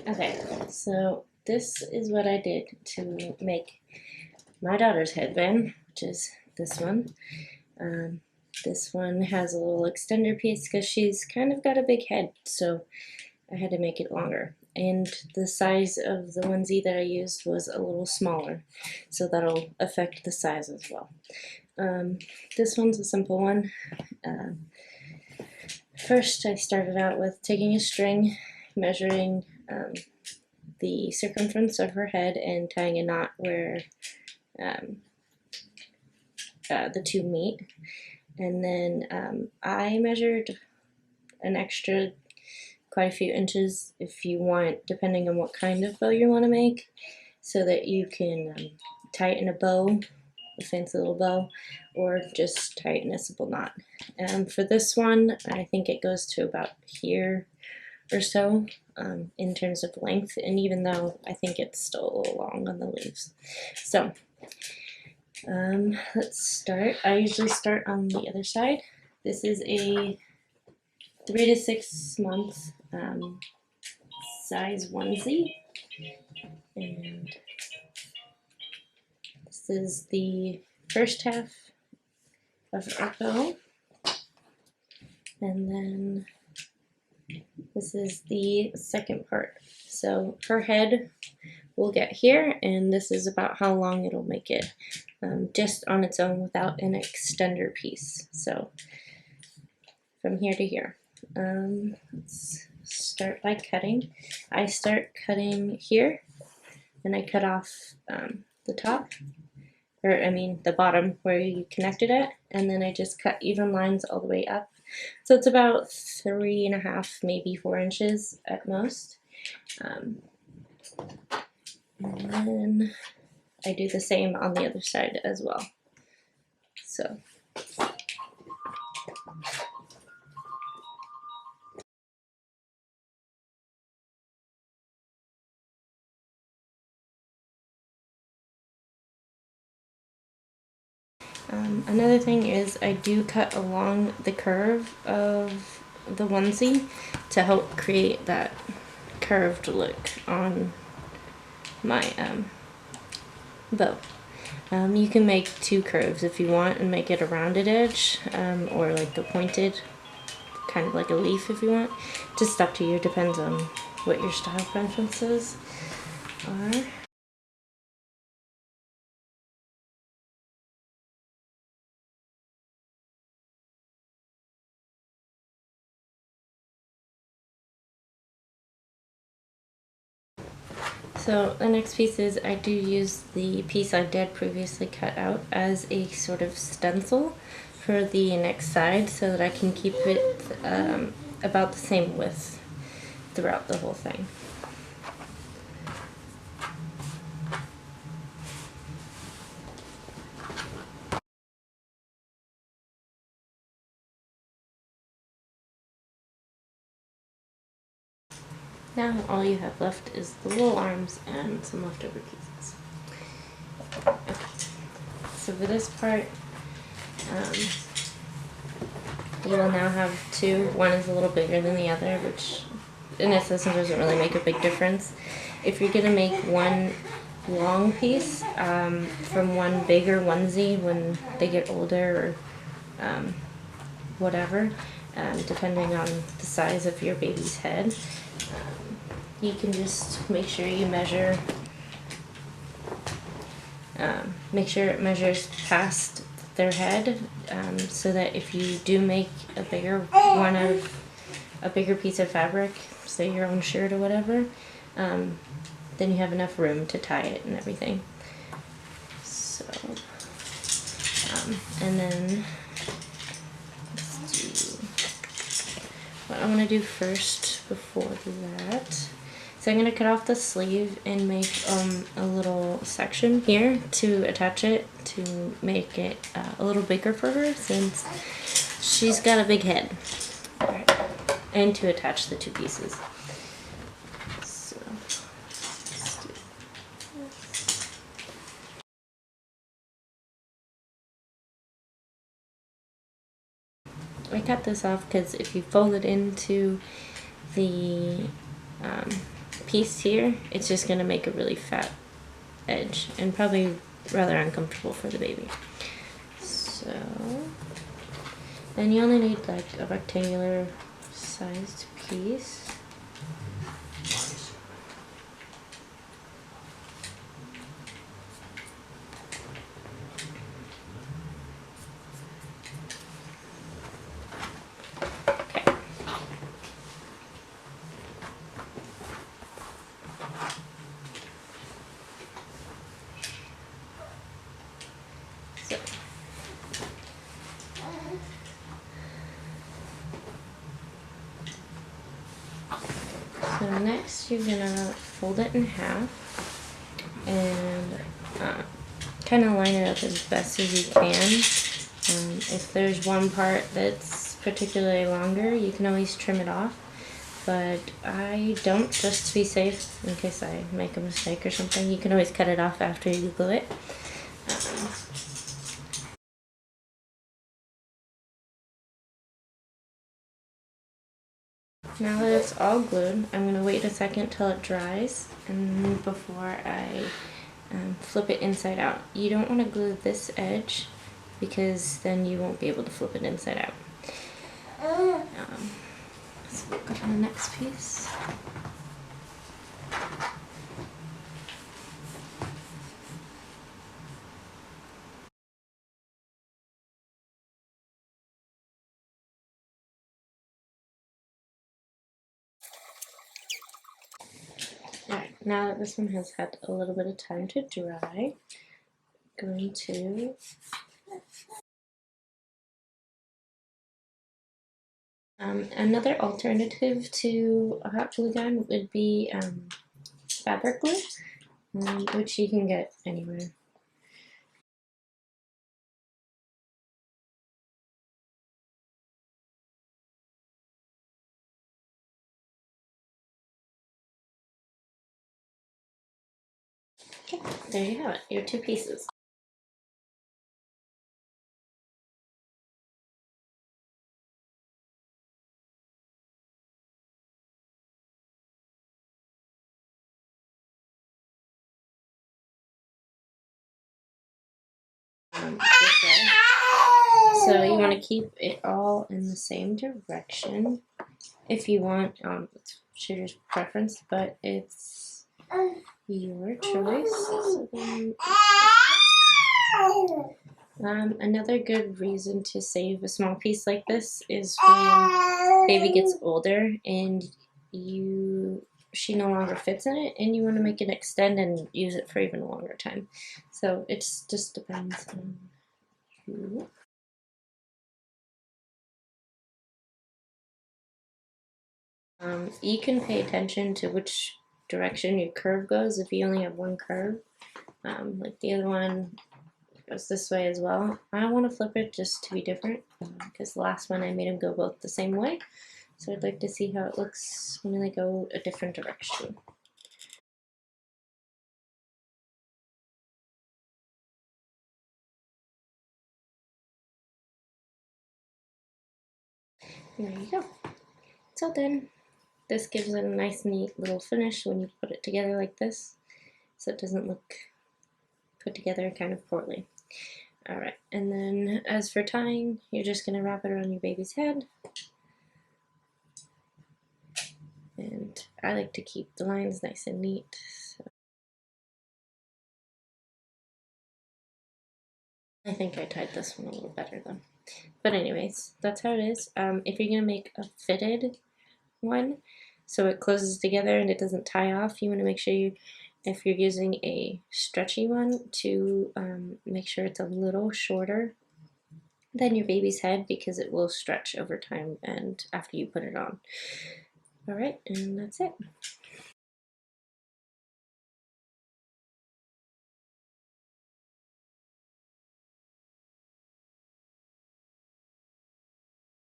Okay, so this is what I did to make my daughter's headband, which is this one. Um, this one has a little extender piece because she's kind of got a big head, so I had to make it longer. And the size of the onesie that I used was a little smaller, so that'll affect the size as well. This one's a simple one. First, I started out with taking a string, measuring the circumference of her head and tying a knot where um, the two meet. And then I measured an extra quite a few inches if you want, depending on what kind of bow you want to make, so that you can tie it in a bow, a fancy little bow, or just tie it in a simple knot. For this one, I think it goes to about here or so in terms of length, and even though I think it's still a little long on the leaves. So let's start. I usually start on the other side. This is a 3 to 6 month size onesie, and this is the first half of our bow, and then this is the second part. So her head will get here, and this is about how long it'll make it just on its own without an extender piece. So from here to here. Let's start by cutting. I start cutting here, and I cut off the top, or I mean the bottom where you connected it, and then I just cut even lines all the way up. So it's about 3.5, maybe 4 inches at most. And then I do the same on the other side as well. So another thing is I do cut along the curve of the onesie to help create that curved look on my bow. You can make 2 curves if you want and make it a rounded edge, or like the pointed, kind of like a leaf if you want. Just up to you, depends on what your style preferences are. So the next piece is I do use the piece I did previously cut out as a sort of stencil for the next side so that I can keep it about the same width throughout the whole thing. Now all you have left is the little arms and some leftover pieces. Okay. So for this part, you will now have 2. One is a little bigger than the other, which in a sense doesn't really make a big difference. If you're going to make one long piece from one bigger onesie when they get older or whatever, depending on the size of your baby's head, you can just make sure you measure, make sure it measures past their head, so that if you do make a bigger one out of a bigger piece of fabric, say your own shirt or whatever, then you have enough room to tie it and everything. So, and then let's do what I want to do first before that. So I'm going to cut off the sleeve and make a little section here to attach it to make it a little bigger for her since she's got a big head. And to attach the 2 pieces. So let's do this. I cut this off because if you fold it into the piece here, it's just gonna make a really fat edge and probably rather uncomfortable for the baby. So then you only need like a rectangular sized piece. So next you're gonna fold it in half and kind of line it up as best as you can. If there's one part that's particularly longer, you can always trim it off, but I don't, just to be safe in case I make a mistake or something. You can always cut it off after you glue it. Now that it's all glued, I'm going to wait a second till it dries and before I flip it inside out. You don't want to glue this edge because then you won't be able to flip it inside out. So we'll go to the next piece. Alright, now that this one has had a little bit of time to dry, I'm going to another alternative to a hot glue gun would be fabric glue, which you can get anywhere. Okay, there you have it, your two pieces. This way. So you want to keep it all in the same direction if you want. It's shooter's preference, but it's your choice. So then, another good reason to save a small piece like this is when baby gets older and she no longer fits in it and you want to make it extend and use it for even a longer time. So it just depends on you. You can pay attention to which direction your curve goes if you only have one curve. Like the other one goes this way as well. I want to flip it just to be different because the last one I made them go both the same way. So I'd like to see how it looks when they go a different direction. There you go. So then, this gives it a nice neat little finish when you put it together like this, so it doesn't look put together kind of poorly. Alright, and then as for tying, you're just going to wrap it around your baby's head. And I like to keep the lines nice and neat. So I think I tied this one a little better though. But anyways, that's how it is. If you're going to make a fitted one, so it closes together and it doesn't tie off, you want to make sure if you're using a stretchy one, to make sure it's a little shorter than your baby's head because it will stretch over time and after you put it on. Alright, and that's it.